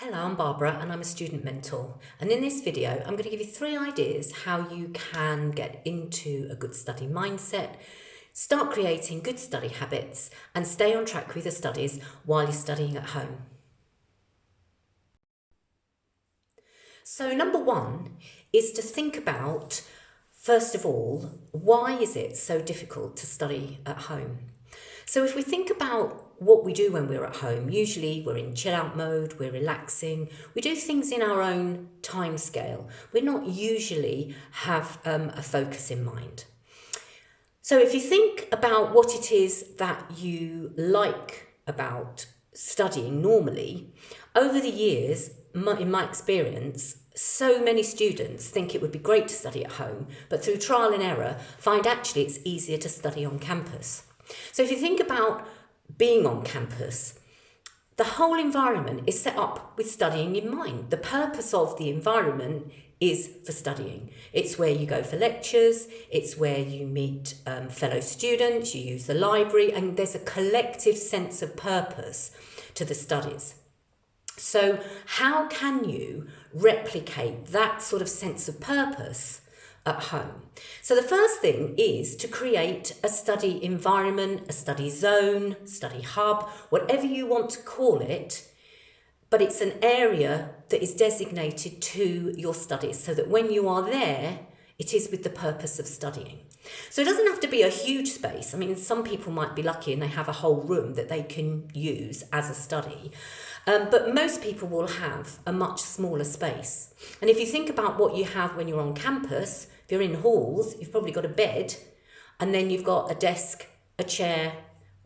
Hello, I'm Barbara and I'm a student mentor, and in this video I'm going to give you 3 ideas how you can get into a good study mindset, start creating good study habits and stay on track with your studies while you're studying at home. So number 1 is to think about, first of all, why is it so difficult to study at home? So if we think about what we do when we're at home, usually we're in chill out mode, we're relaxing, we do things in our own time scale. We're not usually have a focus in mind. So if you think about what it is that you like about studying normally, over the years, in my experience, so many students think it would be great to study at home, but through trial and error, find actually it's easier to study on campus. So if you think about being on campus, the whole environment is set up with studying in mind. The purpose of the environment is for studying. It's where you go for lectures, it's where you meet fellow students, you use the library, and there's a collective sense of purpose to the studies. So how can you replicate that sort of sense of purpose at home? So the first thing is to create a study environment, a study zone, study hub, whatever you want to call it, but it's an area that is designated to your studies so that when you are there, it is with the purpose of studying. So it doesn't have to be a huge space. I mean, some people might be lucky and they have a whole room that they can use as a study. But most people will have a much smaller space. And if you think about what you have when you're on campus, if you're in halls, you've probably got a bed, and then you've got a desk, a chair,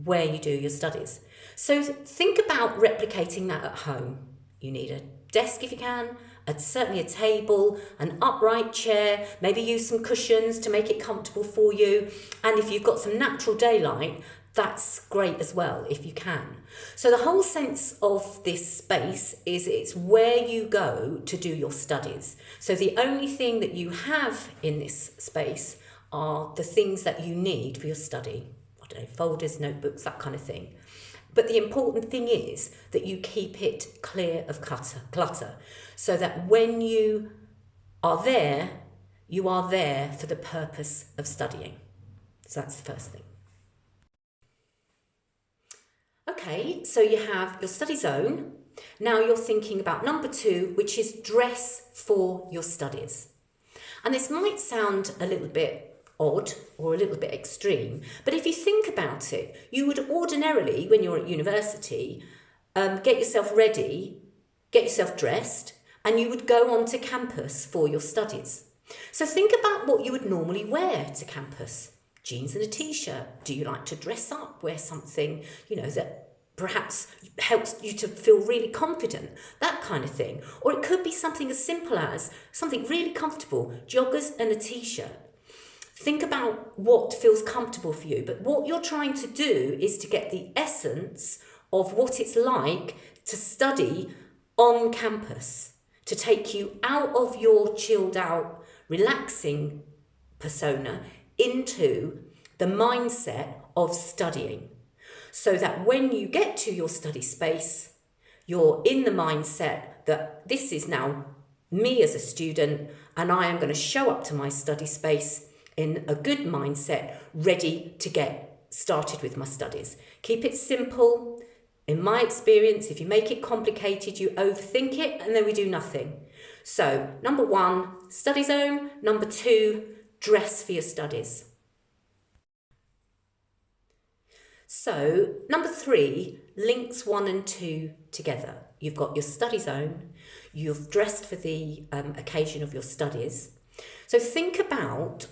where you do your studies. So think about replicating that at home. You need a desk if you can, certainly a table, an upright chair, maybe use some cushions to make it comfortable for you. And if you've got some natural daylight, that's great as well, if you can. So the whole sense of this space is it's where you go to do your studies. So the only thing that you have in this space are the things that you need for your study. I don't know, folders, notebooks, that kind of thing. But the important thing is that you keep it clear of clutter, so that when you are there for the purpose of studying. So that's the first thing. Okay, so you have your study zone. Now you're thinking about number 2, which is dress for your studies. And this might sound a little bit odd or a little bit extreme, but if you think about it, you would ordinarily, when you're at university, get yourself ready, get yourself dressed, and you would go on to campus for your studies. So think about what you would normally wear to campus. Jeans and a t-shirt. Do you like to dress up? Wear something, that perhaps helps you to feel really confident, that kind of thing. Or it could be something as simple as something really comfortable, joggers and a t-shirt. Think about what feels comfortable for you, but what you're trying to do is to get the essence of what it's like to study on campus, to take you out of your chilled out, relaxing persona into the mindset of studying, so that when you get to your study space, you're in the mindset that this is now me as a student and I am going to show up to my study space in a good mindset, ready to get started with my studies. Keep it simple. In my experience, if you make it complicated, you overthink it and then we do nothing. So number 1, study zone. Number 2, dress for your studies. So number 3 links 1 and 2 together. You've got your study zone, you've dressed for the occasion of your studies. So think about,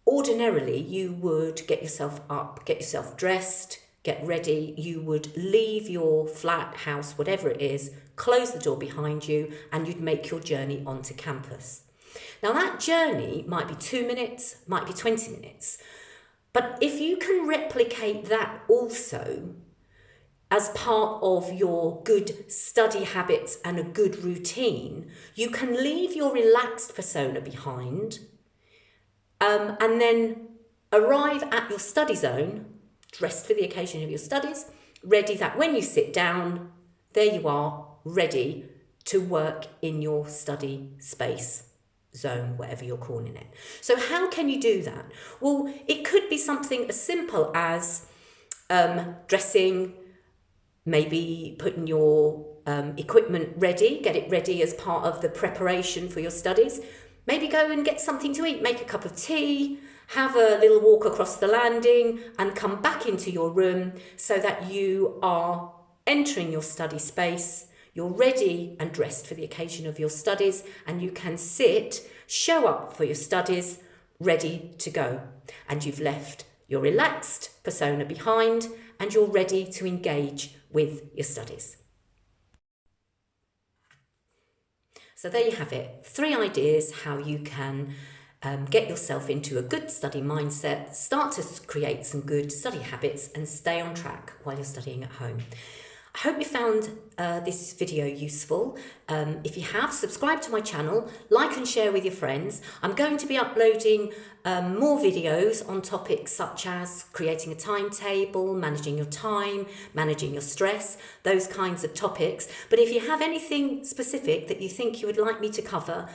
ordinarily you would get yourself up, get yourself dressed, get ready, you would leave your flat, house, whatever it is, close the door behind you, and you'd make your journey onto campus. Now that journey might be 2 minutes, might be 20 minutes, but if you can replicate that also as part of your good study habits and a good routine, you can leave your relaxed persona behind and then arrive at your study zone, dressed for the occasion of your studies, ready that when you sit down, there you are, ready to work in your study space, zone, whatever you're calling it. So how can you do that? Well, it could be something as simple as dressing, maybe putting your equipment ready, get it ready as part of the preparation for your studies. Maybe go and get something to eat, make a cup of tea, have a little walk across the landing and come back into your room so that you are entering your study space, you're ready and dressed for the occasion of your studies, and you can sit, show up for your studies, ready to go. And you've left your relaxed persona behind and you're ready to engage with your studies. So there you have it, 3 ideas how you can get yourself into a good study mindset, start to create some good study habits and stay on track while you're studying at home. I hope you found this video useful. If you have, subscribe to my channel, like and share with your friends. I'm going to be uploading more videos on topics such as creating a timetable, managing your time, managing your stress, those kinds of topics. But if you have anything specific that you think you would like me to cover,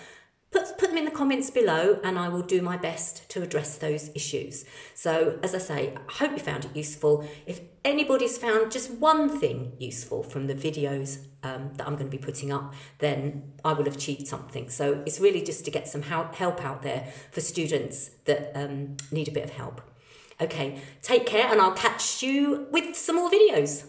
put them in the comments below and I will do my best to address those issues. So as I say, I hope you found it useful. If anybody's found just one thing useful from the videos that I'm going to be putting up, then I will have achieved something. So it's really just to get some help out there for students that need a bit of help. Okay, take care and I'll catch you with some more videos.